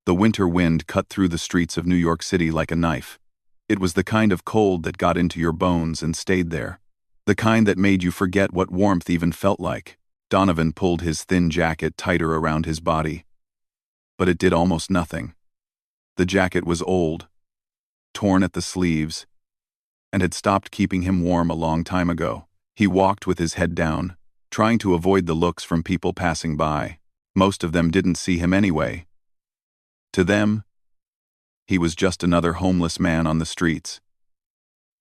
The winter wind cut through the streets of New York City like a knife. It was the kind of cold that got into your bones and stayed there. The kind that made you forget what warmth even felt like. Donovan pulled his thin jacket tighter around his body. But it did almost nothing. The jacket was old, torn at the sleeves, and had stopped keeping him warm a long time ago. He walked with his head down, trying to avoid the looks from people passing by. Most of them didn't see him anyway. To them, he was just another homeless man on the streets.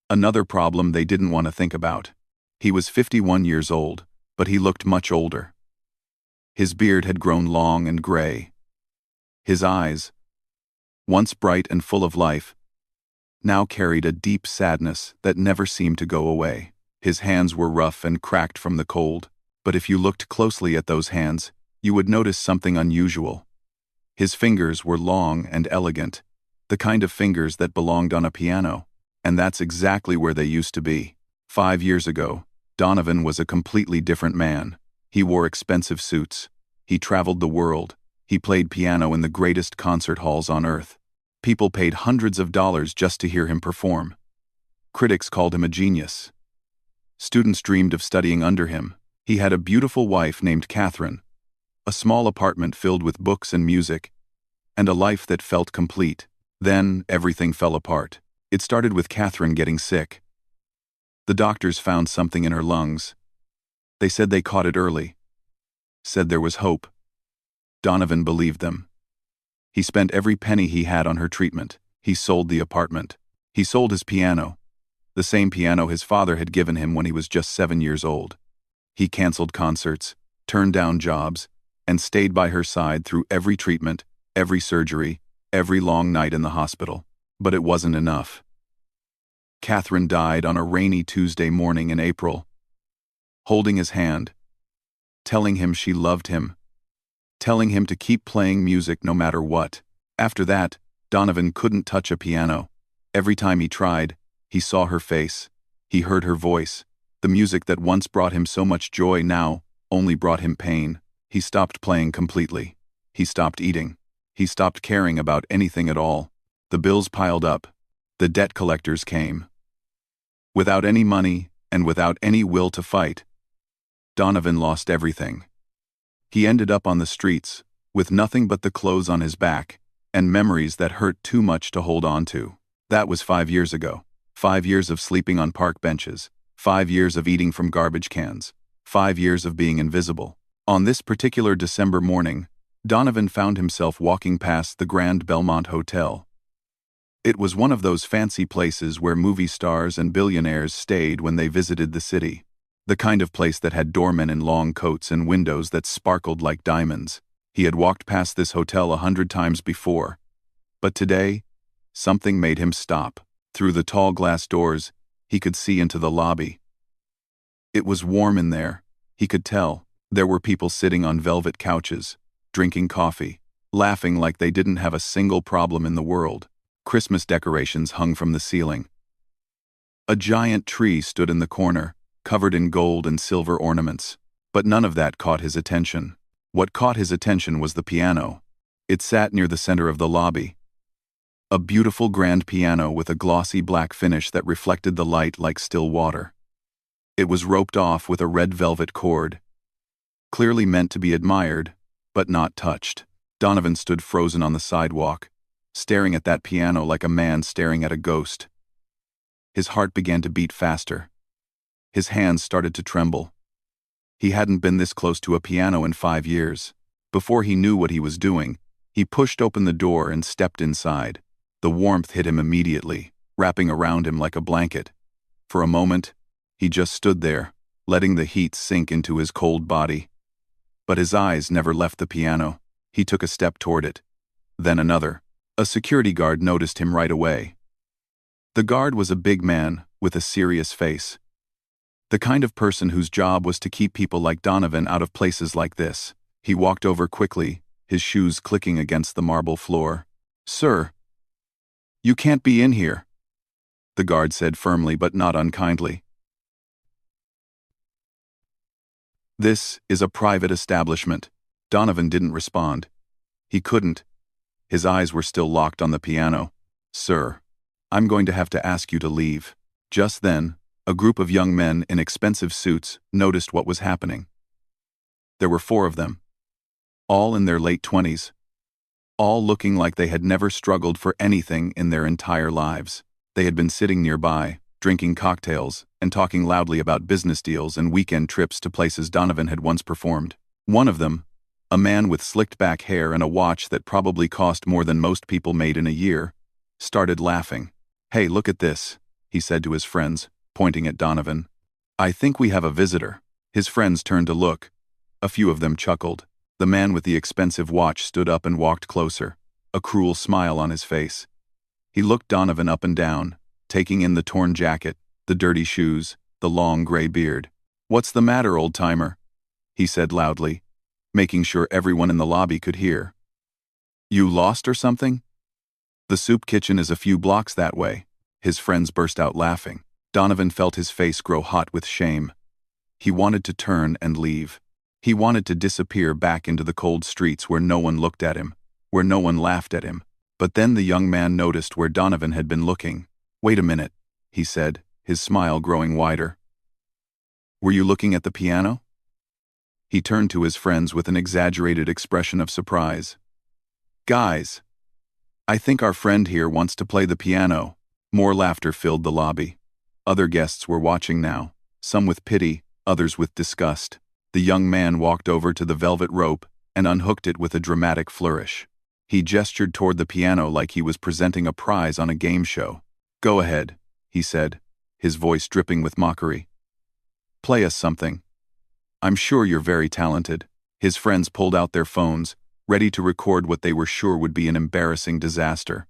Another problem they didn't want to think about. He was 51 years old, but he looked much older. His beard had grown long and gray. His eyes, once bright and full of life, now carried a deep sadness that never seemed to go away. His hands were rough and cracked from the cold, but if you looked closely at those hands, you would notice something unusual. His fingers were long and elegant, the kind of fingers that belonged on a piano, and that's exactly where they used to be. 5 years ago, Donovan was a completely different man. He wore expensive suits. He traveled the world. He played piano in the greatest concert halls on earth. People paid hundreds of dollars just to hear him perform. Critics called him a genius. Students dreamed of studying under him. He had a beautiful wife named Catherine, a small apartment filled with books and music, and a life that felt complete. Then, everything fell apart. It started with Catherine getting sick. The doctors found something in her lungs. They said they caught it early. Said there was hope. Donovan believed them. He spent every penny he had on her treatment. He sold the apartment. He sold his piano, the same piano his father had given him when he was just 7 years old. He canceled concerts, turned down jobs, and stayed by her side through every treatment, every surgery, every long night in the hospital. But it wasn't enough. Catherine died on a rainy Tuesday morning in April, holding his hand, telling him she loved him, telling him to keep playing music no matter what. After that, Donovan couldn't touch a piano. Every time he tried, he saw her face. He heard her voice. The music that once brought him so much joy now only brought him pain. He stopped playing completely. He stopped eating. He stopped caring about anything at all. The bills piled up. The debt collectors came. Without any money and without any will to fight, Donovan lost everything. He ended up on the streets, with nothing but the clothes on his back, and memories that hurt too much to hold on to. That was 5 years ago. 5 years of sleeping on park benches. 5 years of eating from garbage cans. 5 years of being invisible. On this particular December morning, Donovan found himself walking past the Grand Belmont Hotel. It was one of those fancy places where movie stars and billionaires stayed when they visited the city. The kind of place that had doormen in long coats and windows that sparkled like diamonds. He had walked past this hotel 100 times before. But today, something made him stop. Through the tall glass doors, he could see into the lobby. It was warm in there, he could tell. There were people sitting on velvet couches, drinking coffee, laughing like they didn't have a single problem in the world. Christmas decorations hung from the ceiling. A giant tree stood in the corner, covered in gold and silver ornaments. But none of that caught his attention. What caught his attention was the piano. It sat near the center of the lobby. A beautiful grand piano with a glossy black finish that reflected the light like still water. It was roped off with a red velvet cord, clearly meant to be admired, but not touched. Donovan stood frozen on the sidewalk, staring at that piano like a man staring at a ghost. His heart began to beat faster. His hands started to tremble. He hadn't been this close to a piano in 5 years. Before he knew what he was doing, he pushed open the door and stepped inside. The warmth hit him immediately, wrapping around him like a blanket. For a moment, he just stood there, letting the heat sink into his cold body. But his eyes never left the piano. He took a step toward it, then another. A security guard noticed him right away. The guard was a big man with a serious face. The kind of person whose job was to keep people like Donovan out of places like this. He walked over quickly, his shoes clicking against the marble floor. "Sir, you can't be in here," the guard said firmly but not unkindly. "This is a private establishment." Donovan didn't respond. He couldn't. His eyes were still locked on the piano. "Sir, I'm going to have to ask you to leave." Just then, a group of young men in expensive suits noticed what was happening. There were 4 of them, all in their late 20s, all looking like they had never struggled for anything in their entire lives. They had been sitting nearby, drinking cocktails, and talking loudly about business deals and weekend trips to places Donovan had once performed. One of them, a man with slicked back hair and a watch that probably cost more than most people made in a year, started laughing. "Hey, look at this," he said to his friends, pointing at Donovan. "I think we have a visitor." His friends turned to look. A few of them chuckled. The man with the expensive watch stood up and walked closer, a cruel smile on his face. He looked Donovan up and down, taking in the torn jacket, the dirty shoes, the long gray beard. "What's the matter, old-timer?" he said loudly, making sure everyone in the lobby could hear. "You lost or something? The soup kitchen is a few blocks that way." His friends burst out laughing. Donovan felt his face grow hot with shame. He wanted to turn and leave. He wanted to disappear back into the cold streets where no one looked at him, where no one laughed at him. But then the young man noticed where Donovan had been looking. "Wait a minute," he said, his smile growing wider. "Were you looking at the piano?" He turned to his friends with an exaggerated expression of surprise. "Guys, I think our friend here wants to play the piano." More laughter filled the lobby. Other guests were watching now, some with pity, others with disgust. The young man walked over to the velvet rope and unhooked it with a dramatic flourish. He gestured toward the piano like he was presenting a prize on a game show. "Go ahead," he said, his voice dripping with mockery. "Play us something. I'm sure you're very talented." His friends pulled out their phones, ready to record what they were sure would be an embarrassing disaster.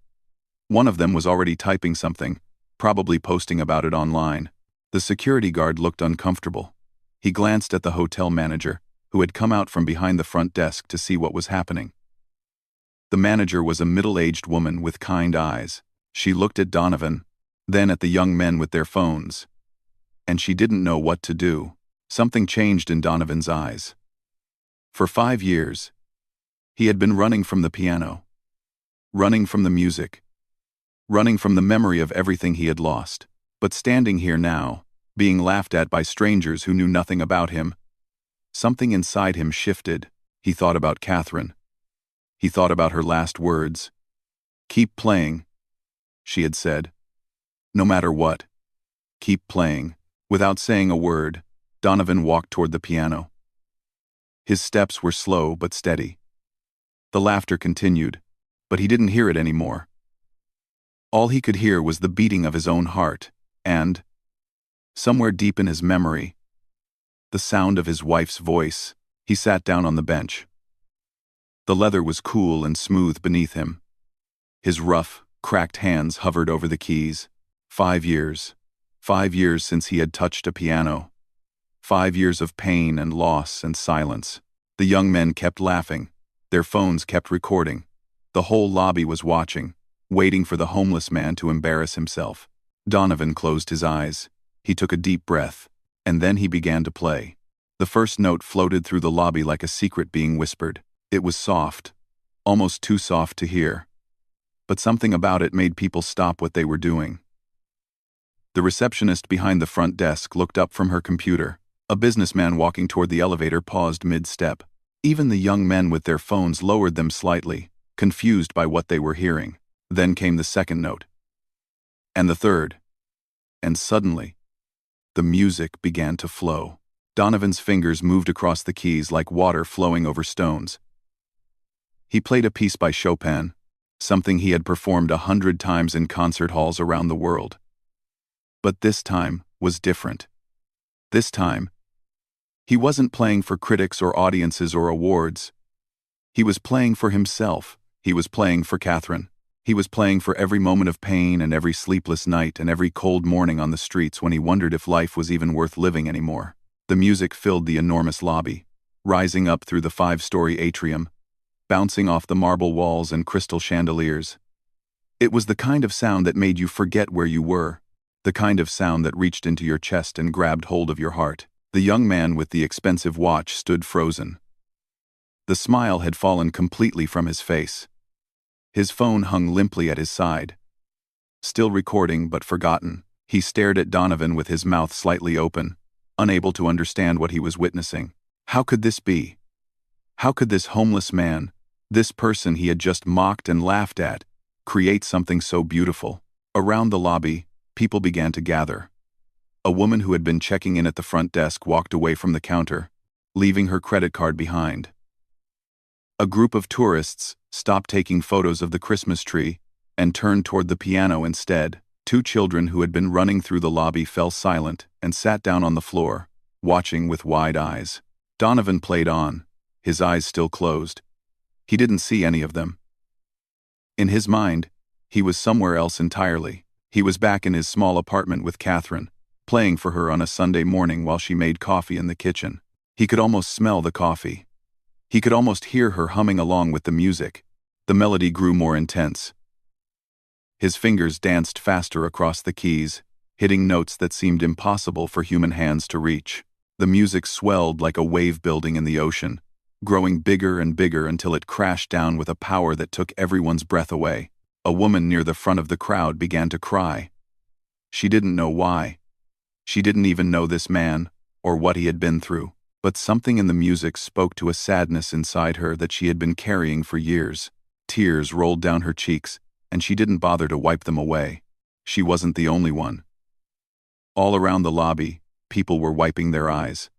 One of them was already typing something, probably posting about it online. The security guard looked uncomfortable. He glanced at the hotel manager, who had come out from behind the front desk to see what was happening. The manager was a middle-aged woman with kind eyes. She looked at Donovan, then at the young men with their phones. And she didn't know what to do. Something changed in Donovan's eyes. For 5 years, he had been running from the piano, running from the music, running from the memory of everything he had lost. But standing here now, being laughed at by strangers who knew nothing about him, something inside him shifted. He thought about Catherine. He thought about her last words. "Keep playing," she had said. "No matter what. Keep playing." Without saying a word, Donovan walked toward the piano. His steps were slow but steady. The laughter continued, but he didn't hear it anymore. All he could hear was the beating of his own heart, and, somewhere deep in his memory, the sound of his wife's voice. He sat down on the bench. The leather was cool and smooth beneath him. His rough, cracked hands hovered over the keys. 5 years. 5 years since he had touched a piano. 5 years of pain and loss and silence. The young men kept laughing. Their phones kept recording. The whole lobby was watching, waiting for the homeless man to embarrass himself. Donovan closed his eyes. He took a deep breath, and then he began to play. The first note floated through the lobby like a secret being whispered. It was soft, almost too soft to hear. But something about it made people stop what they were doing. The receptionist behind the front desk looked up from her computer. A businessman walking toward the elevator paused mid-step. Even the young men with their phones lowered them slightly, confused by what they were hearing. Then came the second note. And the third. And suddenly, the music began to flow. Donovan's fingers moved across the keys like water flowing over stones. He played a piece by Chopin, something he had performed 100 times in concert halls around the world. But this time was different. This time, he wasn't playing for critics or audiences or awards. He was playing for himself. He was playing for Catherine. He was playing for every moment of pain and every sleepless night and every cold morning on the streets when he wondered if life was even worth living anymore. The music filled the enormous lobby, rising up through the 5-story atrium, bouncing off the marble walls and crystal chandeliers. It was the kind of sound that made you forget where you were, the kind of sound that reached into your chest and grabbed hold of your heart. The young man with the expensive watch stood frozen. The smile had fallen completely from his face. His phone hung limply at his side. Still recording but forgotten, he stared at Donovan with his mouth slightly open, unable to understand what he was witnessing. How could this be? How could this homeless man, this person he had just mocked and laughed at, create something so beautiful? Around the lobby, people began to gather. A woman who had been checking in at the front desk walked away from the counter, leaving her credit card behind. A group of tourists stopped taking photos of the Christmas tree and turned toward the piano instead. Two children who had been running through the lobby fell silent and sat down on the floor, watching with wide eyes. Donovan played on, his eyes still closed. He didn't see any of them. In his mind, he was somewhere else entirely. He was back in his small apartment with Catherine, playing for her on a Sunday morning while she made coffee in the kitchen. He could almost smell the coffee. He could almost hear her humming along with the music. The melody grew more intense. His fingers danced faster across the keys, hitting notes that seemed impossible for human hands to reach. The music swelled like a wave building in the ocean, growing bigger and bigger until it crashed down with a power that took everyone's breath away. A woman near the front of the crowd began to cry. She didn't know why. She didn't even know this man, or what he had been through. But something in the music spoke to a sadness inside her that she had been carrying for years. Tears rolled down her cheeks, and she didn't bother to wipe them away. She wasn't the only one. All around the lobby, people were wiping their eyes.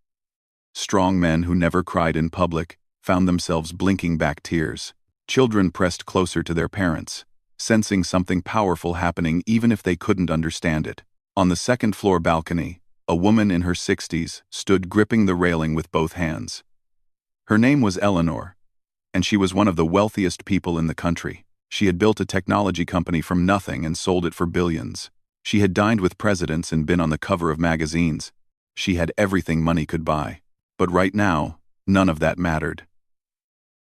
Strong men who never cried in public found themselves blinking back tears. Children pressed closer to their parents, sensing something powerful happening even if they couldn't understand it. On the second-floor balcony, a woman in her 60s stood gripping the railing with both hands. Her name was Eleanor, and she was one of the wealthiest people in the country. She had built a technology company from nothing and sold it for billions. She had dined with presidents and been on the cover of magazines. She had everything money could buy. But right now, none of that mattered.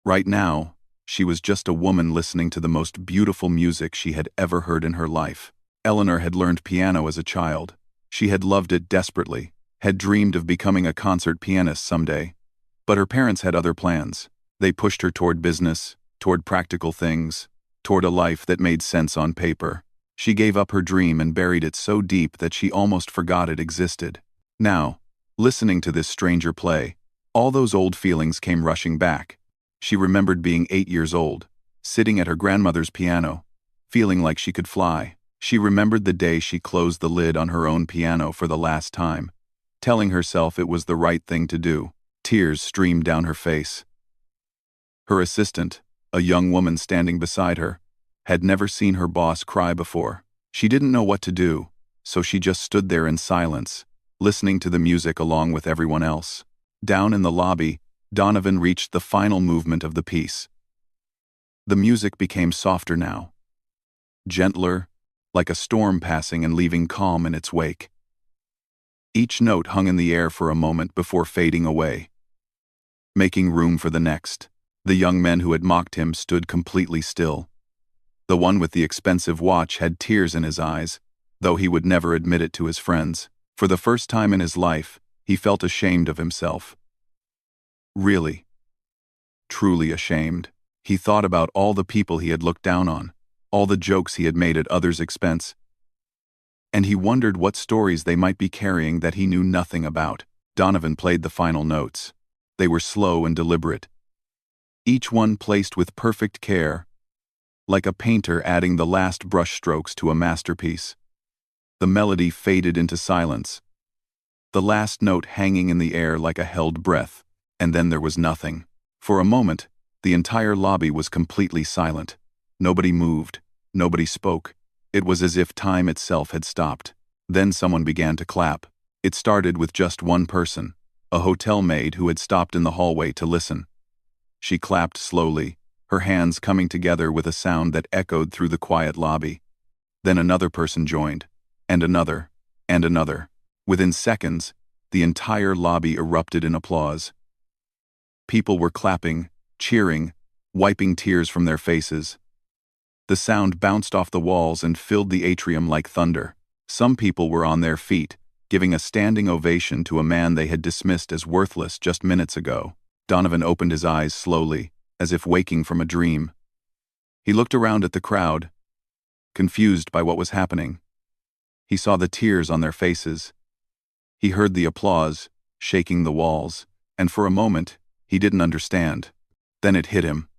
Right now, she was just a woman listening to the most beautiful music she had ever heard in her life. Eleanor had learned piano as a child. She had loved it desperately, had dreamed of becoming a concert pianist someday. But her parents had other plans. They pushed her toward business, toward practical things, toward a life that made sense on paper. She gave up her dream and buried it so deep that she almost forgot it existed. Now, listening to this stranger play, all those old feelings came rushing back. She remembered being 8 years old, sitting at her grandmother's piano, feeling like she could fly. She remembered the day she closed the lid on her own piano for the last time, telling herself it was the right thing to do. Tears streamed down her face. Her assistant, a young woman standing beside her, had never seen her boss cry before. She didn't know what to do, so she just stood there in silence, listening to the music along with everyone else. Down in the lobby, Donovan reached the final movement of the piece. The music became softer now, gentler, like a storm passing and leaving calm in its wake. Each note hung in the air for a moment before fading away, making room for the next. The young men who had mocked him stood completely still. The one with the expensive watch had tears in his eyes, though he would never admit it to his friends. For the first time in his life, he felt ashamed of himself. Really, truly ashamed. He thought about all the people he had looked down on, all the jokes he had made at others' expense, and he wondered what stories they might be carrying that he knew nothing about. Donovan played the final notes. They were slow and deliberate, each one placed with perfect care, like a painter adding the last brushstrokes to a masterpiece. The melody faded into silence, the last note hanging in the air like a held breath, and then there was nothing. For a moment, the entire lobby was completely silent. Nobody moved, nobody spoke. It was as if time itself had stopped. Then someone began to clap. It started with just one person, a hotel maid who had stopped in the hallway to listen. She clapped slowly, her hands coming together with a sound that echoed through the quiet lobby. Then another person joined, and another, and another. Within seconds, the entire lobby erupted in applause. People were clapping, cheering, wiping tears from their faces. The sound bounced off the walls and filled the atrium like thunder. Some people were on their feet, giving a standing ovation to a man they had dismissed as worthless just minutes ago. Donovan opened his eyes slowly, as if waking from a dream. He looked around at the crowd, confused by what was happening. He saw the tears on their faces. He heard the applause, shaking the walls, and for a moment, he didn't understand. Then it hit him.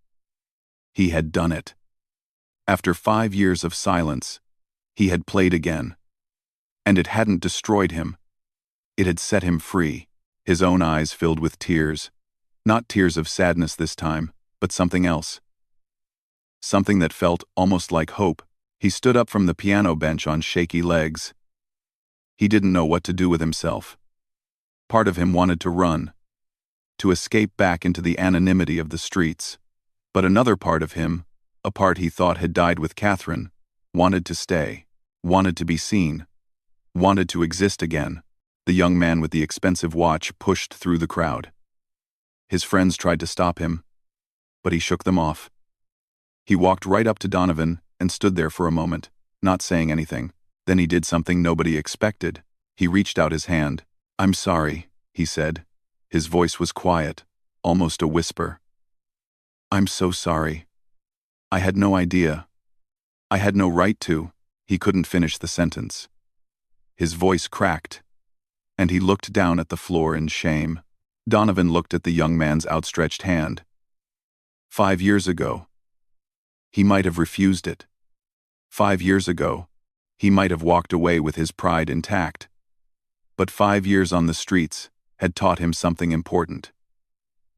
He had done it. After 5 years of silence, he had played again. And it hadn't destroyed him. It had set him free. His own eyes filled with tears. Not tears of sadness this time, but something else. Something that felt almost like hope. He stood up from the piano bench on shaky legs. He didn't know what to do with himself. Part of him wanted to run, to escape back into the anonymity of the streets. But another part of him, a part he thought had died with Catherine, wanted to stay, wanted to be seen, wanted to exist again. The young man with the expensive watch pushed through the crowd. His friends tried to stop him, but he shook them off. He walked right up to Donovan and stood there for a moment, not saying anything. Then he did something nobody expected. He reached out his hand. "I'm sorry," he said. His voice was quiet, almost a whisper. "I'm so sorry. I had no idea. I had no right to." He couldn't finish the sentence. His voice cracked, and he looked down at the floor in shame. Donovan looked at the young man's outstretched hand. 5 years ago, he might have refused it. 5 years ago, he might have walked away with his pride intact. But 5 years on the streets had taught him something important.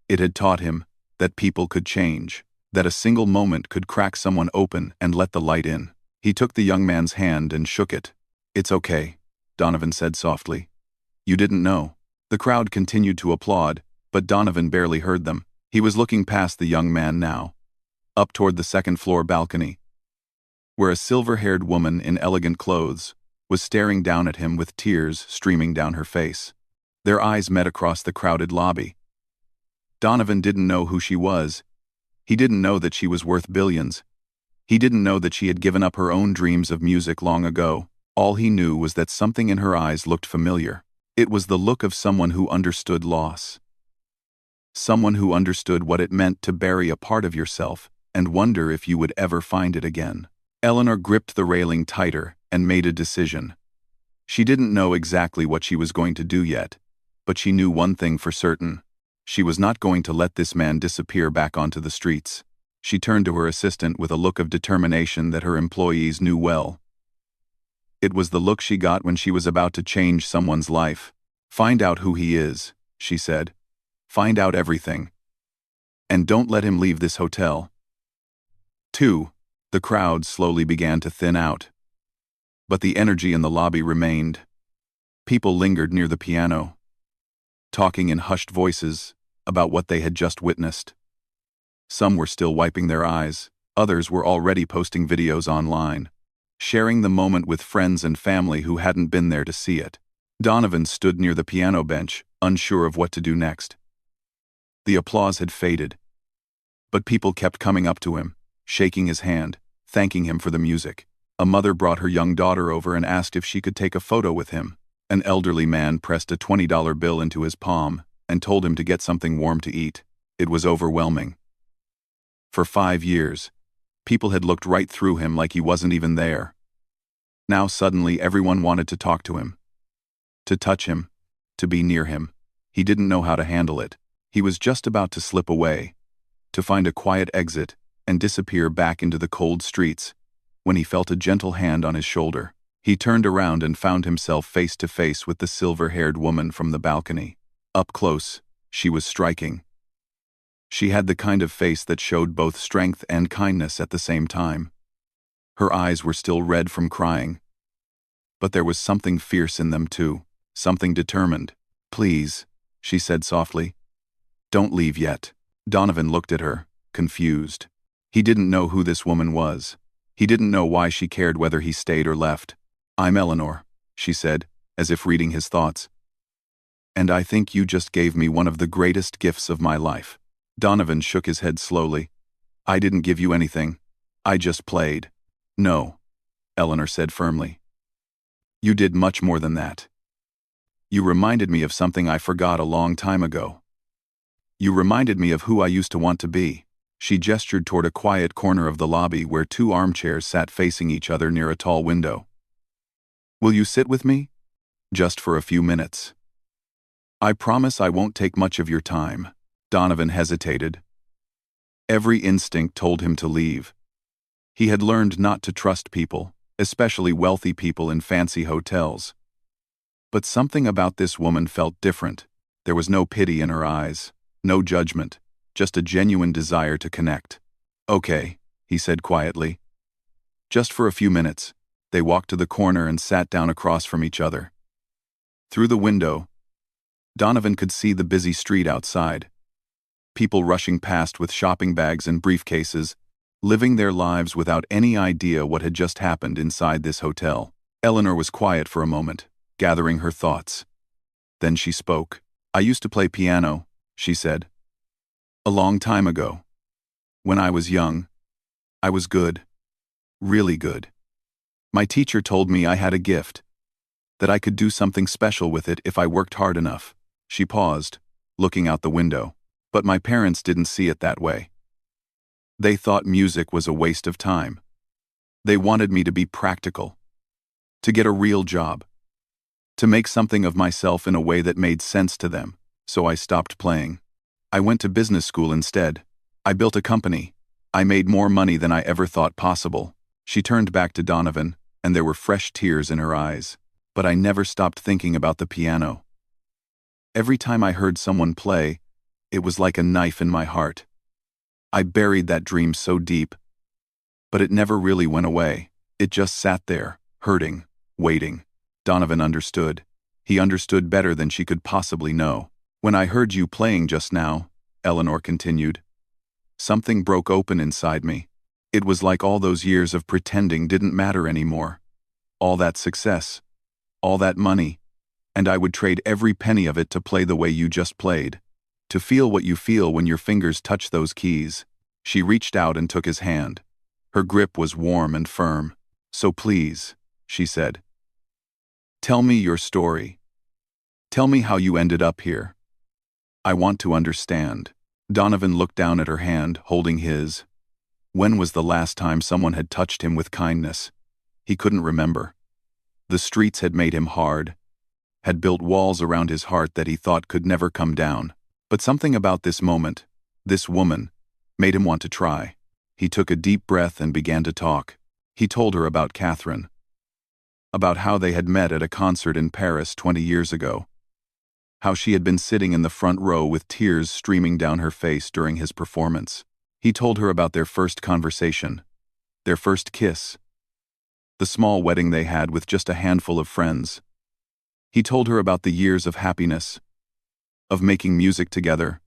It had taught him that people could change, that a single moment could crack someone open and let the light in. He took the young man's hand and shook it. "It's okay," Donovan said softly. "You didn't know." The crowd continued to applaud, but Donovan barely heard them. He was looking past the young man now, up toward the second-floor balcony, where a silver-haired woman in elegant clothes was staring down at him with tears streaming down her face. Their eyes met across the crowded lobby. Donovan didn't know who she was. He didn't know that she was worth billions. He didn't know that she had given up her own dreams of music long ago. All he knew was that something in her eyes looked familiar. It was the look of someone who understood loss. Someone who understood what it meant to bury a part of yourself and wonder if you would ever find it again. Eleanor gripped the railing tighter and made a decision. She didn't know exactly what she was going to do yet, but she knew one thing for certain. She was not going to let this man disappear back onto the streets. She turned to her assistant with a look of determination that her employees knew well. It was the look she got when she was about to change someone's life. "Find out who he is," she said. "Find out everything. And don't let him leave this hotel." 2. The crowd slowly began to thin out. But the energy in the lobby remained. People lingered near the piano, talking in hushed voices about what they had just witnessed. Some were still wiping their eyes, others were already posting videos online, sharing the moment with friends and family who hadn't been there to see it. Donovan stood near the piano bench, unsure of what to do next. The applause had faded, but people kept coming up to him, shaking his hand, thanking him for the music. A mother brought her young daughter over and asked if she could take a photo with him. An elderly man pressed a $20 bill into his palm and told him to get something warm to eat. It was overwhelming. For 5 years, people had looked right through him like he wasn't even there. Now suddenly everyone wanted to talk to him, to touch him, to be near him. He didn't know how to handle it. He was just about to slip away, to find a quiet exit and disappear back into the cold streets, when he felt a gentle hand on his shoulder. He turned around and found himself face to face with the silver-haired woman from the balcony. Up close, she was striking. She had the kind of face that showed both strength and kindness at the same time. Her eyes were still red from crying, but there was something fierce in them too, something determined. "Please," she said softly. "Don't leave yet." Donovan looked at her, confused. He didn't know who this woman was. He didn't know why she cared whether he stayed or left. "I'm Eleanor," she said, as if reading his thoughts. "And I think you just gave me one of the greatest gifts of my life." Donovan shook his head slowly. "I didn't give you anything. I just played." "No," Eleanor said firmly. "You did much more than that. You reminded me of something I forgot a long time ago. You reminded me of who I used to want to be." She gestured toward a quiet corner of the lobby where two armchairs sat facing each other near a tall window. "Will you sit with me? Just for a few minutes." "I promise I won't take much of your time." Donovan hesitated. Every instinct told him to leave. He had learned not to trust people, especially wealthy people in fancy hotels. But something about this woman felt different. There was no pity in her eyes, no judgment, just a genuine desire to connect. "Okay," he said quietly. "Just for a few minutes." They walked to the corner and sat down across from each other. Through the window, Donovan could see the busy street outside. People rushing past with shopping bags and briefcases, living their lives without any idea what had just happened inside this hotel. Eleanor was quiet for a moment, gathering her thoughts. Then she spoke. "I used to play piano," she said. "A long time ago. When I was young. I was good. Really good. My teacher told me I had a gift. That I could do something special with it if I worked hard enough." She paused, looking out the window. "But my parents didn't see it that way. They thought music was a waste of time. They wanted me to be practical. To get a real job. To make something of myself in a way that made sense to them, so I stopped playing. I went to business school instead. I built a company. I made more money than I ever thought possible." She turned back to Donovan, and there were fresh tears in her eyes. "But I never stopped thinking about the piano. Every time I heard someone play, it was like a knife in my heart. I buried that dream so deep. But it never really went away. It just sat there, hurting, waiting." Donovan understood. He understood better than she could possibly know. "When I heard you playing just now," Eleanor continued, "something broke open inside me. It was like all those years of pretending didn't matter anymore. All that success, all that money, and I would trade every penny of it to play the way you just played. To feel what you feel when your fingers touch those keys." She reached out and took his hand. Her grip was warm and firm. "So please," she said, "tell me your story. Tell me how you ended up here. I want to understand." Donovan looked down at her hand, holding his. When was the last time someone had touched him with kindness? He couldn't remember. The streets had made him hard, had built walls around his heart that he thought could never come down. But something about this moment, this woman, made him want to try. He took a deep breath and began to talk. He told her about Catherine. About how they had met at a concert in Paris 20 years ago. How she had been sitting in the front row with tears streaming down her face during his performance. He told her about their first conversation, their first kiss, the small wedding they had with just a handful of friends. He told her about the years of happiness, of making music together,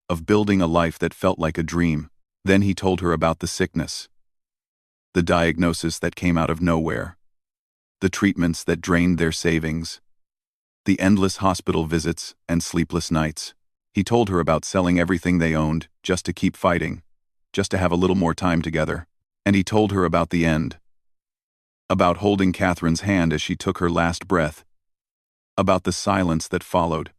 of building a life that felt like a dream. Then he told her about the sickness, the diagnosis that came out of nowhere, the treatments that drained their savings, the endless hospital visits and sleepless nights. He told her about selling everything they owned just to keep fighting, just to have a little more time together. And he told her about the end, about holding Catherine's hand as she took her last breath, about the silence that followed.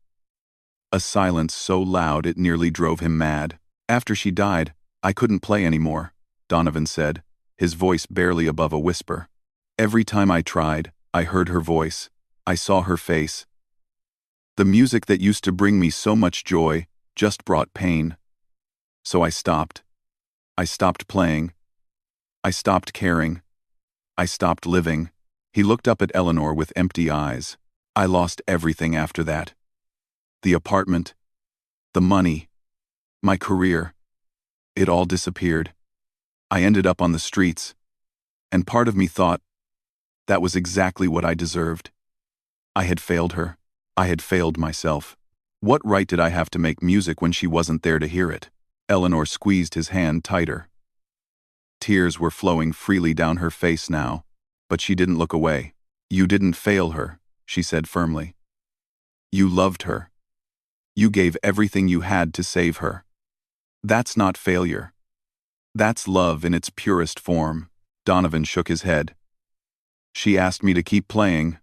A silence so loud it nearly drove him mad. "After she died, I couldn't play anymore," Donovan said, his voice barely above a whisper. "Every time I tried, I heard her voice. I saw her face. The music that used to bring me so much joy just brought pain. So I stopped. I stopped playing. I stopped caring. I stopped living." He looked up at Eleanor with empty eyes. "I lost everything after that. The apartment, the money, my career. It all disappeared. I ended up on the streets. And part of me thought that was exactly what I deserved. I had failed her. I had failed myself. What right did I have to make music when she wasn't there to hear it?" Eleanor squeezed his hand tighter. Tears were flowing freely down her face now, but she didn't look away. "You didn't fail her," she said firmly. "You loved her. You gave everything you had to save her. That's not failure. That's love in its purest form." Donovan shook his head. "She asked me to keep playing.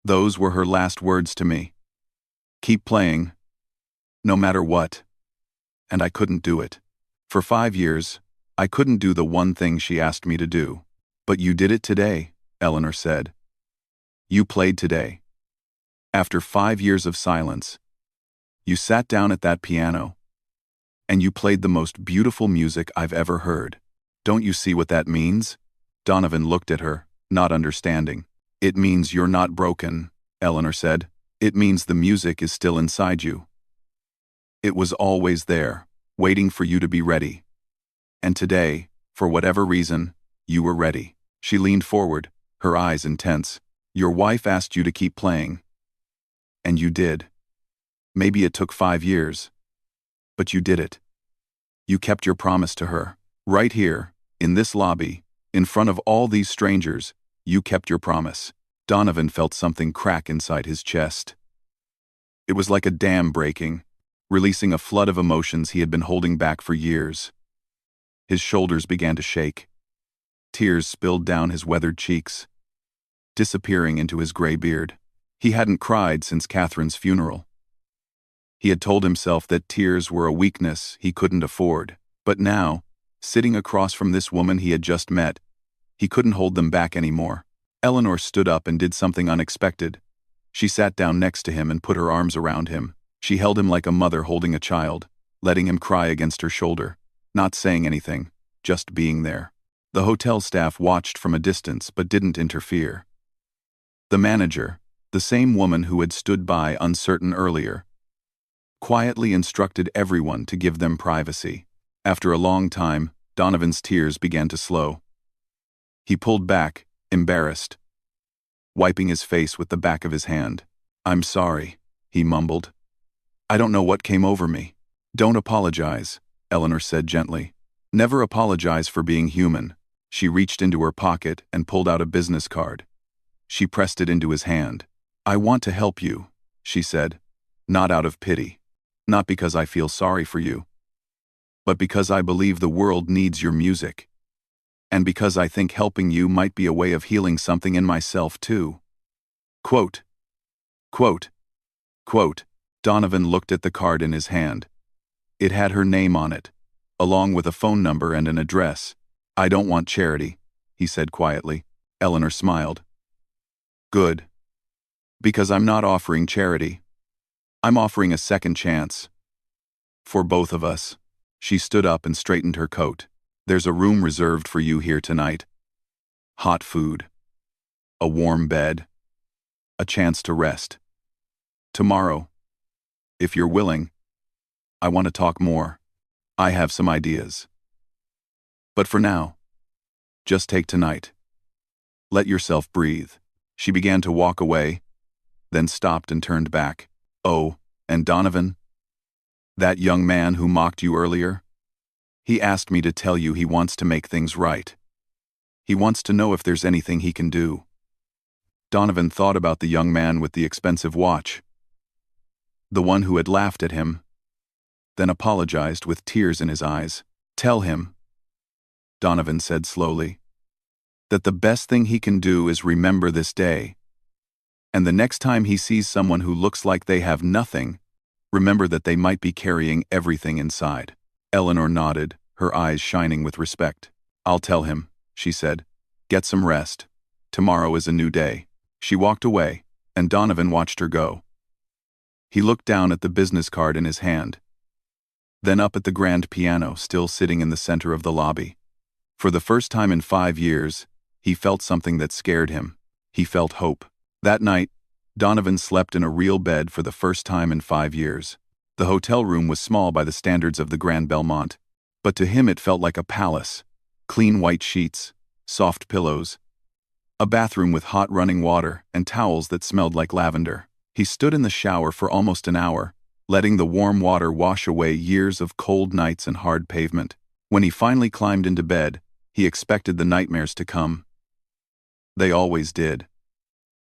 Those were her last words to me. Keep playing. No matter what. And I couldn't do it. For 5 years, I couldn't do the one thing she asked me to do. But you did it today, Eleanor said. You played today. After 5 years of silence, you sat down at that piano, and you played the most beautiful music I've ever heard. Don't you see what that means? Donovan looked at her, not understanding. It means you're not broken, Eleanor said. It means the music is still inside you. It was always there, waiting for you to be ready. And today, for whatever reason, you were ready. She leaned forward, her eyes intense. Your wife asked you to keep playing. And you did. Maybe it took 5 years. But you did it. You kept your promise to her. Right here, in this lobby, in front of all these strangers, you kept your promise. Donovan felt something crack inside his chest. It was like a dam breaking, releasing a flood of emotions he had been holding back for years. His shoulders began to shake. Tears spilled down his weathered cheeks, disappearing into his gray beard. He hadn't cried since Catherine's funeral. He had told himself that tears were a weakness he couldn't afford. But now, sitting across from this woman he had just met, he couldn't hold them back anymore. Eleanor stood up and did something unexpected. She sat down next to him and put her arms around him. She held him like a mother holding a child, letting him cry against her shoulder, not saying anything, just being there. The hotel staff watched from a distance but didn't interfere. The manager, the same woman who had stood by uncertain earlier, quietly instructed everyone to give them privacy. After a long time, Donovan's tears began to slow. He pulled back, embarrassed, wiping his face with the back of his hand. I'm sorry, he mumbled. I don't know what came over me. Don't apologize, Eleanor said gently. Never apologize for being human. She reached into her pocket and pulled out a business card. She pressed it into his hand. I want to help you, she said, not out of pity. Not because I feel sorry for you, but because I believe the world needs your music. And because I think helping you might be a way of healing something in myself too. Quote, quote, quote. Donovan looked at the card in his hand. It had her name on it, along with a phone number and an address. I don't want charity, he said quietly. Eleanor smiled. Good. Because I'm not offering charity. I'm offering a second chance. For both of us. She stood up and straightened her coat. There's a room reserved for you here tonight. Hot food. A warm bed. A chance to rest. Tomorrow, if you're willing, I want to talk more. I have some ideas. But for now, just take tonight. Let yourself breathe. She began to walk away, then stopped and turned back. Oh, and Donovan? That young man who mocked you earlier? He asked me to tell you he wants to make things right. He wants to know if there's anything he can do. Donovan thought about the young man with the expensive watch. The one who had laughed at him, then apologized with tears in his eyes. Tell him, Donovan said slowly, that the best thing he can do is remember this day. And the next time he sees someone who looks like they have nothing, remember that they might be carrying everything inside. Eleanor nodded, her eyes shining with respect. I'll tell him, she said. Get some rest. Tomorrow is a new day. She walked away, and Donovan watched her go. He looked down at the business card in his hand, then up at the grand piano still sitting in the center of the lobby. For the first time in 5 years, he felt something that scared him. He felt hope. That night, Donovan slept in a real bed for the first time in 5 years. The hotel room was small by the standards of the Grand Belmont, but to him it felt like a palace. Clean white sheets, soft pillows, a bathroom with hot running water and towels that smelled like lavender. He stood in the shower for almost an hour, letting the warm water wash away years of cold nights and hard pavement. When he finally climbed into bed, he expected the nightmares to come. They always did.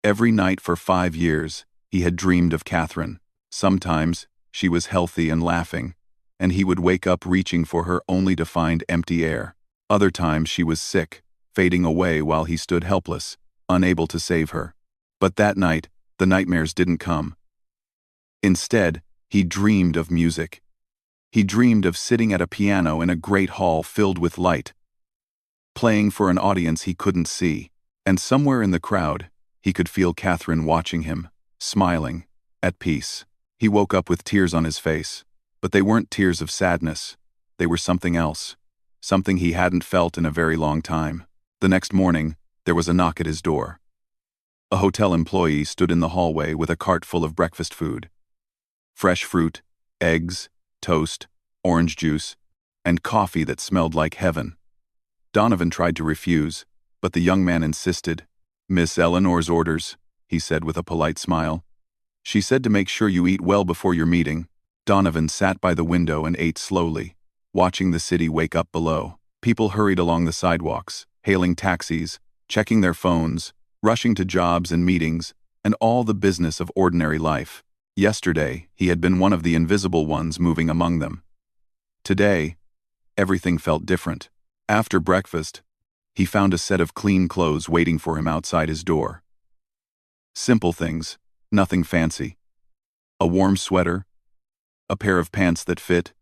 Every night for 5 years, he had dreamed of Catherine. Sometimes, she was healthy and laughing, and he would wake up reaching for her only to find empty air. Other times she was sick, fading away while he stood helpless, unable to save her. But that night, the nightmares didn't come. Instead, he dreamed of music. He dreamed of sitting at a piano in a great hall filled with light, playing for an audience he couldn't see, and somewhere in the crowd, he could feel Catherine watching him, smiling, at peace. He woke up with tears on his face, but they weren't tears of sadness. They were something else, something he hadn't felt in a very long time. The next morning, there was a knock at his door. A hotel employee stood in the hallway with a cart full of breakfast food. Fresh fruit, eggs, toast, orange juice, and coffee that smelled like heaven. Donovan tried to refuse, but the young man insisted. "Miss Eleanor's orders," he said with a polite smile. "She said to make sure you eat well before your meeting." Donovan sat by the window and ate slowly, watching the city wake up below. People hurried along the sidewalks, hailing taxis, checking their phones, rushing to jobs and meetings, and all the business of ordinary life. Yesterday, he had been one of the invisible ones moving among them. Today, everything felt different. After breakfast, he found a set of clean clothes waiting for him outside his door. Simple things, nothing fancy. A warm sweater, a pair of pants that fit,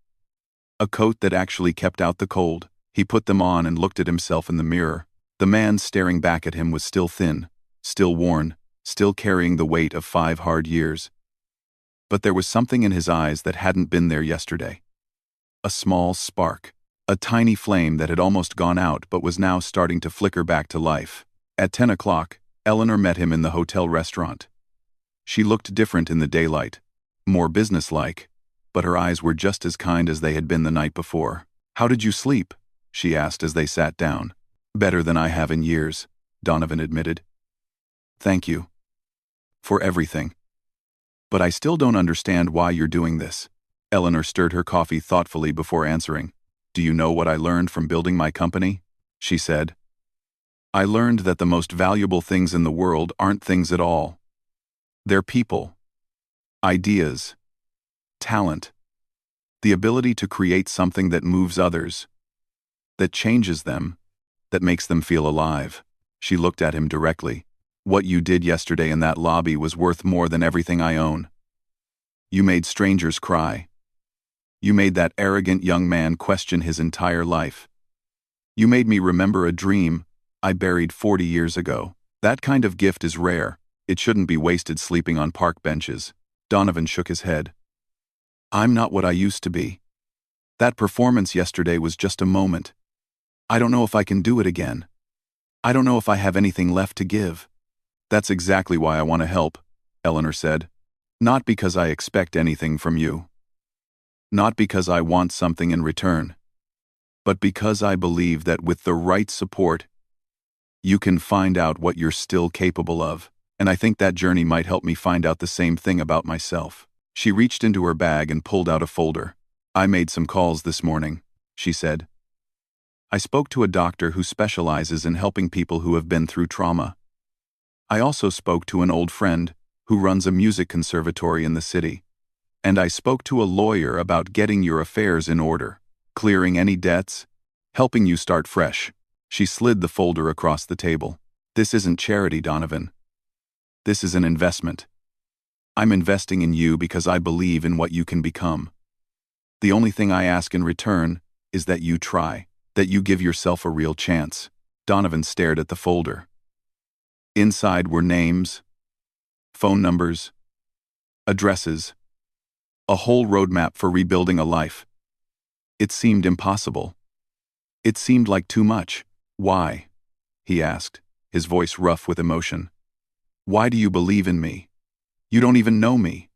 a coat that actually kept out the cold. He put them on and looked at himself in the mirror. The man staring back at him was still thin, still worn, still carrying the weight of 5 hard years. But there was something in his eyes that hadn't been there yesterday. A small spark, a tiny flame that had almost gone out but was now starting to flicker back to life. At 10 o'clock, Eleanor met him in the hotel restaurant. She looked different in the daylight, more businesslike, but her eyes were just as kind as they had been the night before. "How did you sleep?" she asked as they sat down. "Better than I have in years," Donovan admitted. "Thank you. For everything. But I still don't understand why you're doing this." Eleanor stirred her coffee thoughtfully before answering. "Do you know what I learned from building my company?" she said. "I learned that the most valuable things in the world aren't things at all. They're people, ideas, talent, the ability to create something that moves others, that changes them, that makes them feel alive." She looked at him directly. "What you did yesterday in that lobby was worth more than everything I own. You made strangers cry. You made that arrogant young man question his entire life. You made me remember a dream I buried 40 years ago. That kind of gift is rare. It shouldn't be wasted sleeping on park benches." Donovan shook his head. "I'm not what I used to be. That performance yesterday was just a moment. I don't know if I can do it again. I don't know if I have anything left to give." "That's exactly why I want to help," Eleanor said. "Not because I expect anything from you. Not because I want something in return. But because I believe that with the right support, you can find out what you're still capable of. And I think that journey might help me find out the same thing about myself." She reached into her bag and pulled out a folder. "I made some calls this morning," she said. "I spoke to a doctor who specializes in helping people who have been through trauma. I also spoke to an old friend who runs a music conservatory in the city. And I spoke to a lawyer about getting your affairs in order, clearing any debts, helping you start fresh." She slid the folder across the table. "This isn't charity, Donovan. This is an investment. I'm investing in you because I believe in what you can become. The only thing I ask in return is that you try, that you give yourself a real chance." Donovan stared at the folder. Inside were names, phone numbers, addresses, a whole roadmap for rebuilding a life. It seemed impossible. It seemed like too much. "Why?" he asked, his voice rough with emotion. "Why do you believe in me? You don't even know me."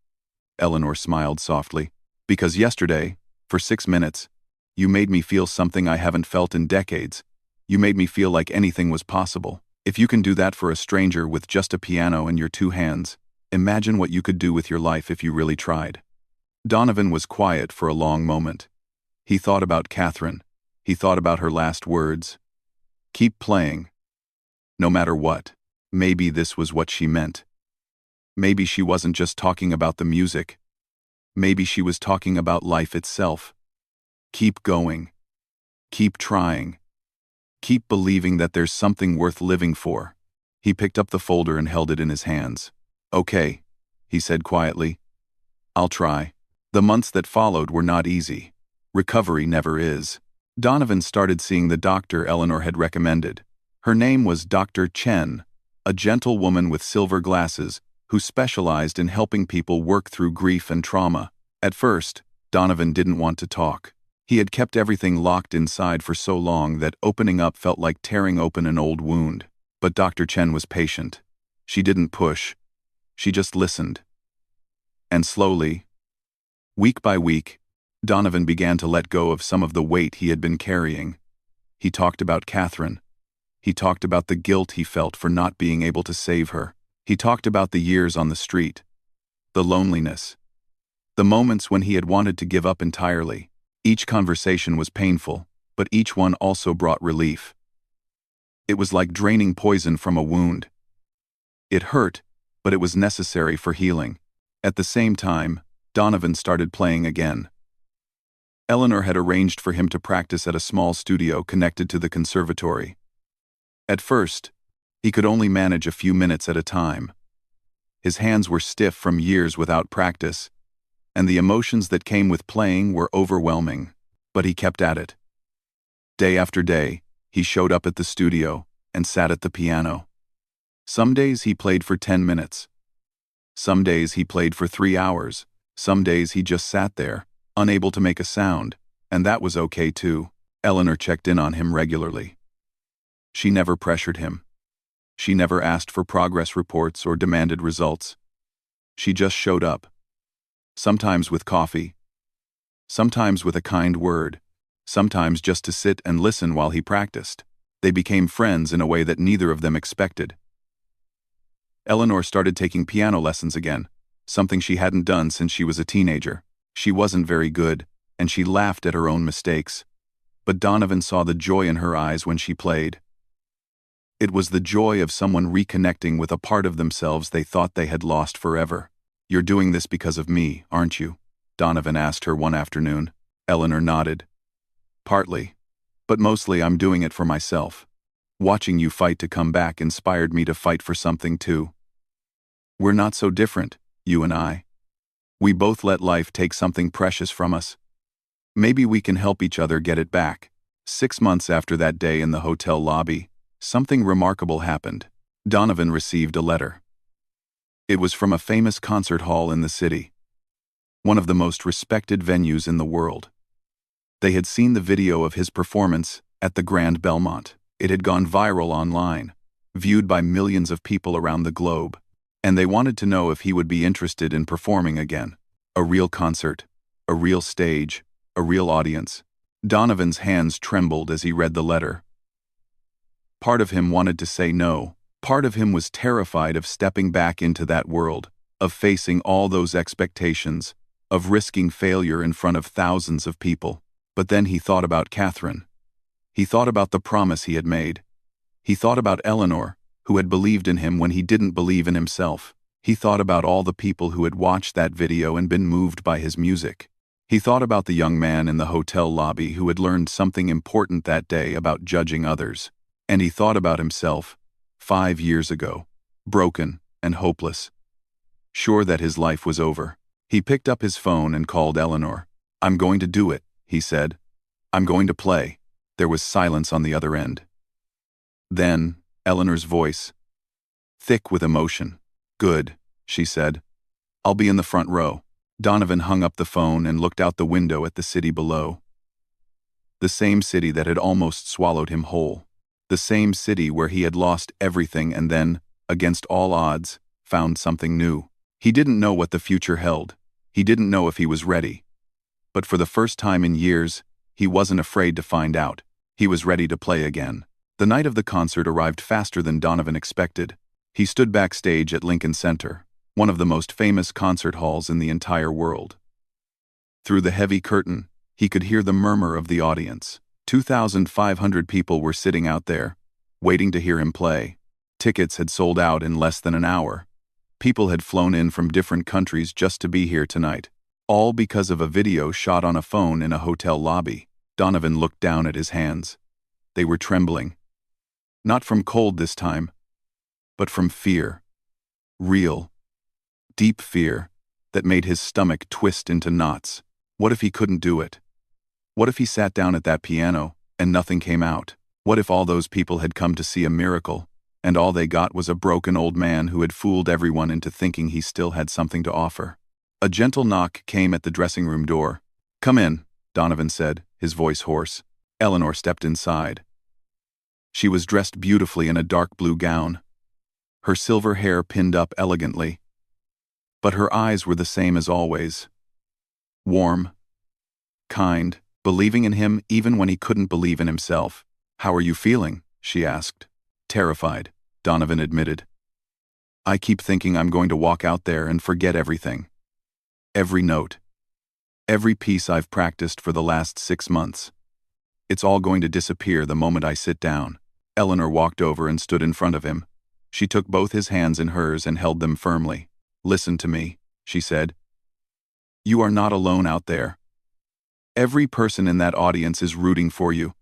Eleanor smiled softly. "Because yesterday, for 6 minutes, you made me feel something I haven't felt in decades. You made me feel like anything was possible. If you can do that for a stranger with just a piano in your 2 hands, imagine what you could do with your life if you really tried." Donovan was quiet for a long moment. He thought about Catherine. He thought about her last words. Keep playing. No matter what. Maybe this was what she meant. Maybe she wasn't just talking about the music. Maybe she was talking about life itself. Keep going. Keep trying. Keep believing that there's something worth living for. He picked up the folder and held it in his hands. "Okay," he said quietly. "I'll try." The months that followed were not easy. Recovery never is. Donovan started seeing the doctor Eleanor had recommended. Her name was Dr. Chen, a gentle woman with silver glasses who specialized in helping people work through grief and trauma. At first, Donovan didn't want to talk. He had kept everything locked inside for so long that opening up felt like tearing open an old wound. But Dr. Chen was patient. She didn't push. She just listened. And slowly, week by week, Donovan began to let go of some of the weight he had been carrying. He talked about Catherine. He talked about the guilt he felt for not being able to save her. He talked about the years on the street, the loneliness, the moments when he had wanted to give up entirely. Each conversation was painful, but each one also brought relief. It was like draining poison from a wound. It hurt, but it was necessary for healing. At the same time, Donovan started playing again. Eleanor had arranged for him to practice at a small studio connected to the conservatory. At first, he could only manage a few minutes at a time. His hands were stiff from years without practice, and the emotions that came with playing were overwhelming, but he kept at it. Day after day, he showed up at the studio and sat at the piano. Some days he played for 10 minutes. Some days he played for 3 hours. Some days he just sat there, unable to make a sound, and that was okay too. Eleanor checked in on him regularly. She never pressured him. She never asked for progress reports or demanded results. She just showed up. Sometimes with coffee. Sometimes with a kind word. Sometimes just to sit and listen while he practiced. They became friends in a way that neither of them expected. Eleanor started taking piano lessons again, something she hadn't done since she was a teenager. She wasn't very good, and she laughed at her own mistakes. But Donovan saw the joy in her eyes when she played. It was the joy of someone reconnecting with a part of themselves they thought they had lost forever. "You're doing this because of me, aren't you?" Donovan asked her one afternoon. Eleanor nodded. "Partly. But mostly I'm doing it for myself. Watching you fight to come back inspired me to fight for something too. We're not so different, you and I. We both let life take something precious from us. Maybe we can help each other get it back." 6 months after that day in the hotel lobby, something remarkable happened. Donovan received a letter. It was from a famous concert hall in the city, one of the most respected venues in the world. They had seen the video of his performance at the Grand Belmont. It had gone viral online, viewed by millions of people around the globe, and they wanted to know if he would be interested in performing again. A real concert, a real stage, a real audience. Donovan's hands trembled as he read the letter. Part of him wanted to say no. Part of him was terrified of stepping back into that world, of facing all those expectations, of risking failure in front of thousands of people. But then he thought about Catherine. He thought about the promise he had made. He thought about Eleanor, who had believed in him when he didn't believe in himself. He thought about all the people who had watched that video and been moved by his music. He thought about the young man in the hotel lobby who had learned something important that day about judging others. And he thought about himself, 5 years ago, broken and hopeless, sure that his life was over. He picked up his phone and called Eleanor. "I'm going to do it," he said. "I'm going to play." There was silence on the other end. Then, Eleanor's voice, thick with emotion. "Good," she said. "I'll be in the front row." Donovan hung up the phone and looked out the window at the city below. The same city that had almost swallowed him whole. The same city where he had lost everything and then, against all odds, found something new. He didn't know what the future held. He didn't know if he was ready. But for the first time in years, he wasn't afraid to find out. He was ready to play again. The night of the concert arrived faster than Donovan expected. He stood backstage at Lincoln Center, one of the most famous concert halls in the entire world. Through the heavy curtain, he could hear the murmur of the audience. 2,500 people were sitting out there, waiting to hear him play. Tickets had sold out in less than an hour. People had flown in from different countries just to be here tonight, all because of a video shot on a phone in a hotel lobby. Donovan looked down at his hands. They were trembling. Not from cold this time, but from fear. Real, deep fear that made his stomach twist into knots. What if he couldn't do it? What if he sat down at that piano, and nothing came out? What if all those people had come to see a miracle, and all they got was a broken old man who had fooled everyone into thinking he still had something to offer? A gentle knock came at the dressing room door. "Come in," Donovan said, his voice hoarse. Eleanor stepped inside. She was dressed beautifully in a dark blue gown, her silver hair pinned up elegantly. But her eyes were the same as always. Warm, kind, believing in him even when he couldn't believe in himself. "How are you feeling?" she asked. "Terrified," Donovan admitted. "I keep thinking I'm going to walk out there and forget everything. Every note. Every piece I've practiced for the last 6 months. It's all going to disappear the moment I sit down." Eleanor walked over and stood in front of him. She took both his hands in hers and held them firmly. "Listen to me," she said. "You are not alone out there. Every person in that audience is rooting for you.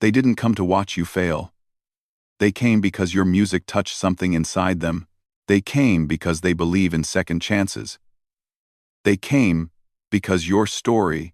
They didn't come to watch you fail. They came because your music touched something inside them. They came because they believe in second chances. They came because your story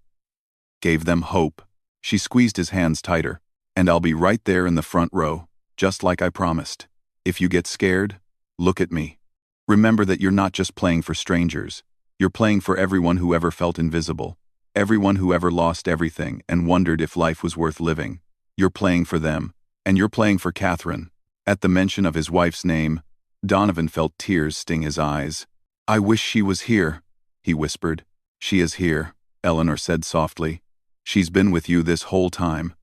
gave them hope." She squeezed his hands tighter. "And I'll be right there in the front row, just like I promised. If you get scared, look at me. Remember that you're not just playing for strangers. You're playing for everyone who ever felt invisible, everyone who ever lost everything and wondered if life was worth living. You're playing for them, and you're playing for Catherine." At the mention of his wife's name, Donovan felt tears sting his eyes. "I wish she was here," he whispered. "She is here," Eleanor said softly. "She's been with you this whole time.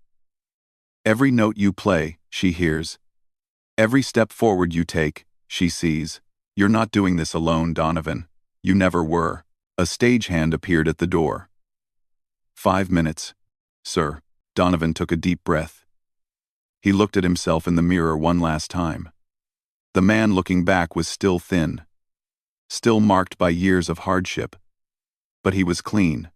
Every note you play, she hears. Every step forward you take, she sees. You're not doing this alone, Donovan. You never were." A stagehand appeared at the door. "5 minutes, sir." Donovan took a deep breath. He looked at himself in the mirror one last time. The man looking back was still thin, still marked by years of hardship. But he was clean.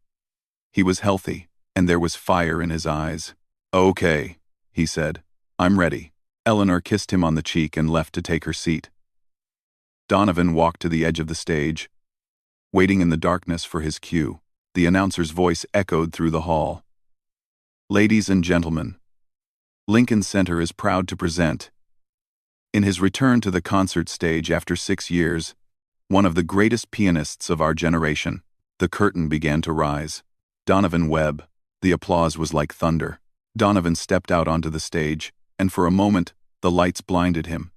He was healthy, and there was fire in his eyes. "Okay," he said. "I'm ready." Eleanor kissed him on the cheek and left to take her seat. Donovan walked to the edge of the stage, waiting in the darkness for his cue. The announcer's voice echoed through the hall. "Ladies and gentlemen, Lincoln Center is proud to present, in his return to the concert stage after 6 years, one of the greatest pianists of our generation." The curtain began to rise. Donovan Webb. The applause was like thunder. Donovan stepped out onto the stage, and for a moment, the lights blinded him.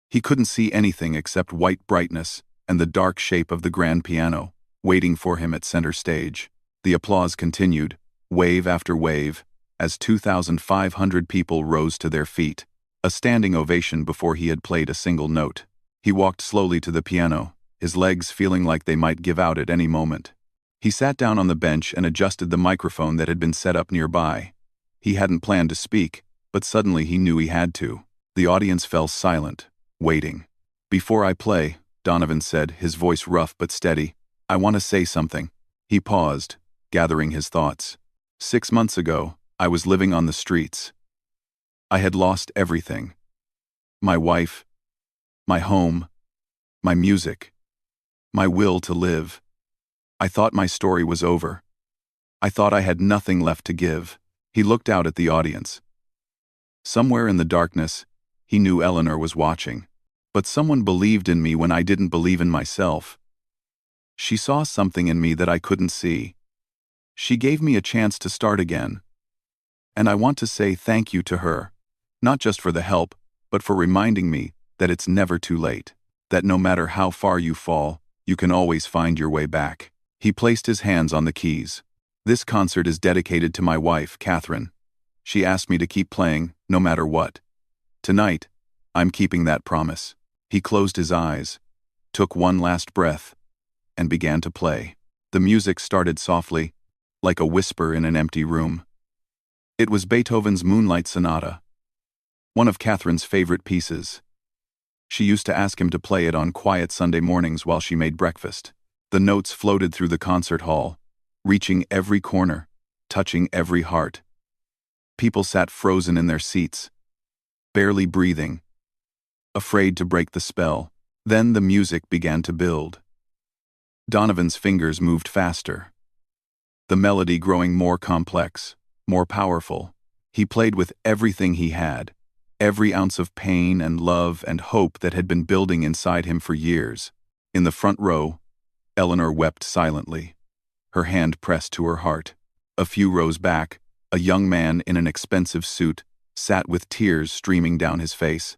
He couldn't see anything except white brightness and the dark shape of the grand piano, waiting for him at center stage. The applause continued, wave after wave, as 2,500 people rose to their feet, a standing ovation before he had played a single note. He walked slowly to the piano, his legs feeling like they might give out at any moment. He sat down on the bench and adjusted the microphone that had been set up nearby. He hadn't planned to speak, but suddenly he knew he had to. The audience fell silent, waiting. "Before I play," Donovan said, his voice rough but steady, "I want to say something." He paused, gathering his thoughts. 6 months ago, I was living on the streets. I had lost everything. My wife, my home, my music, my will to live. I thought my story was over. I thought I had nothing left to give. He looked out at the audience. Somewhere in the darkness, he knew Eleanor was watching. But someone believed in me when I didn't believe in myself. She saw something in me that I couldn't see. She gave me a chance to start again. And I want to say thank you to her, not just for the help, but for reminding me that it's never too late, that no matter how far you fall, you can always find your way back. He placed his hands on the keys. "This concert is dedicated to my wife, Catherine. She asked me to keep playing, no matter what. Tonight, I'm keeping that promise." He closed his eyes, took one last breath, and began to play. The music started softly, like a whisper in an empty room. It was Beethoven's Moonlight Sonata, one of Catherine's favorite pieces. She used to ask him to play it on quiet Sunday mornings while she made breakfast. The notes floated through the concert hall, reaching every corner, touching every heart. People sat frozen in their seats, barely breathing, afraid to break the spell. Then the music began to build. Donovan's fingers moved faster. the melody growing more complex, more powerful. He played with everything he had, every ounce of pain and love and hope that had been building inside him for years. In the front row, Eleanor wept silently, her hand pressed to her heart. A few rows back, a young man in an expensive suit sat with tears streaming down his face.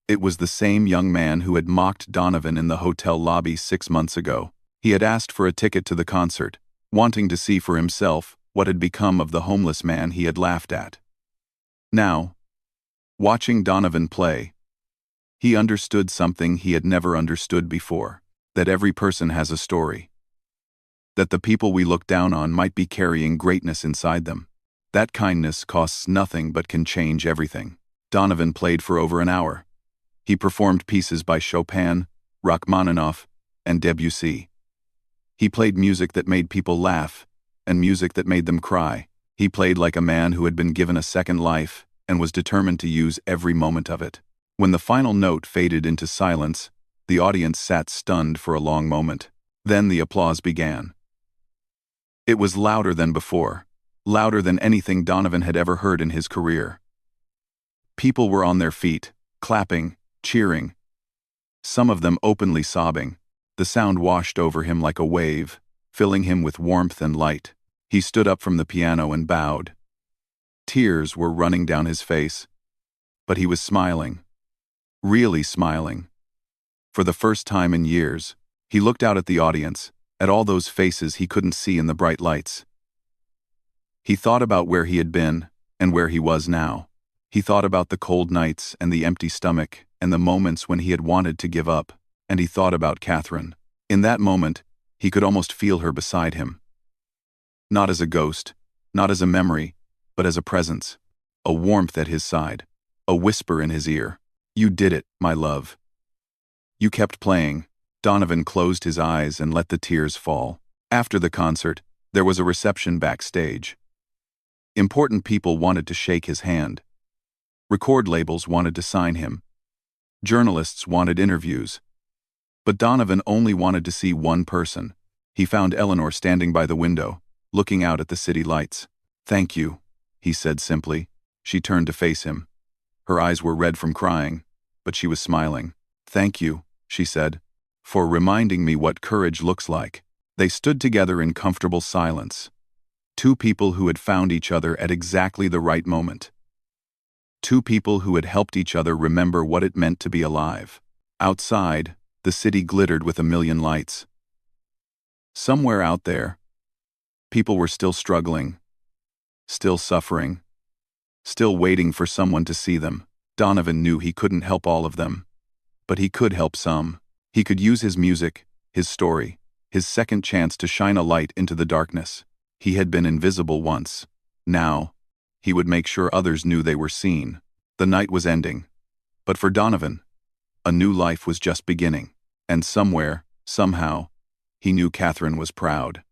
It was the same young man who had mocked Donovan in the hotel lobby 6 months ago. He had asked for a ticket to the concert, wanting to see for himself what had become of the homeless man he had laughed at. Now, watching Donovan play, he understood something he had never understood before, that every person has a story. That the people we look down on might be carrying greatness inside them. That kindness costs nothing but can change everything. Donovan played for over an hour. He performed pieces by Chopin, Rachmaninoff, and Debussy. He played music that made people laugh, and music that made them cry. He played like a man who had been given a second life and was determined to use every moment of it. When the final note faded into silence, the audience sat stunned for a long moment. Then the applause began. It was louder than before, louder than anything Donovan had ever heard in his career. People were on their feet, clapping, cheering, some of them openly sobbing. The sound washed over him like a wave, filling him with warmth and light. He stood up from the piano and bowed. Tears were running down his face, but he was smiling, really smiling. For the first time in years, he looked out at the audience, at all those faces he couldn't see in the bright lights. He thought about where he had been and where he was now. He thought about the cold nights and the empty stomach and the moments when he had wanted to give up, and he thought about Catherine. In that moment, he could almost feel her beside him. Not as a ghost, not as a memory, but as a presence, a warmth at his side, a whisper in his ear. "You did it, my love." You kept playing. Donovan closed his eyes and let the tears fall. After the concert, there was a reception backstage. Important people wanted to shake his hand. Record labels wanted to sign him. Journalists wanted interviews. But Donovan only wanted to see one person. He found Eleanor standing by the window, looking out at the city lights. "Thank you," he said simply. She turned to face him. Her eyes were red from crying, but she was smiling. "Thank you," she said, "for reminding me what courage looks like." They stood together in comfortable silence. Two people who had found each other at exactly the right moment. Two people who had helped each other remember what it meant to be alive. Outside, the city glittered with a million lights. Somewhere out there, people were still struggling, still suffering, still waiting for someone to see them. Donovan knew he couldn't help all of them, but he could help some. He could use his music, his story, his second chance to shine a light into the darkness. He had been invisible once. Now, he would make sure others knew they were seen. The night was ending. But for Donovan, a new life was just beginning. And somewhere, somehow, he knew Catherine was proud.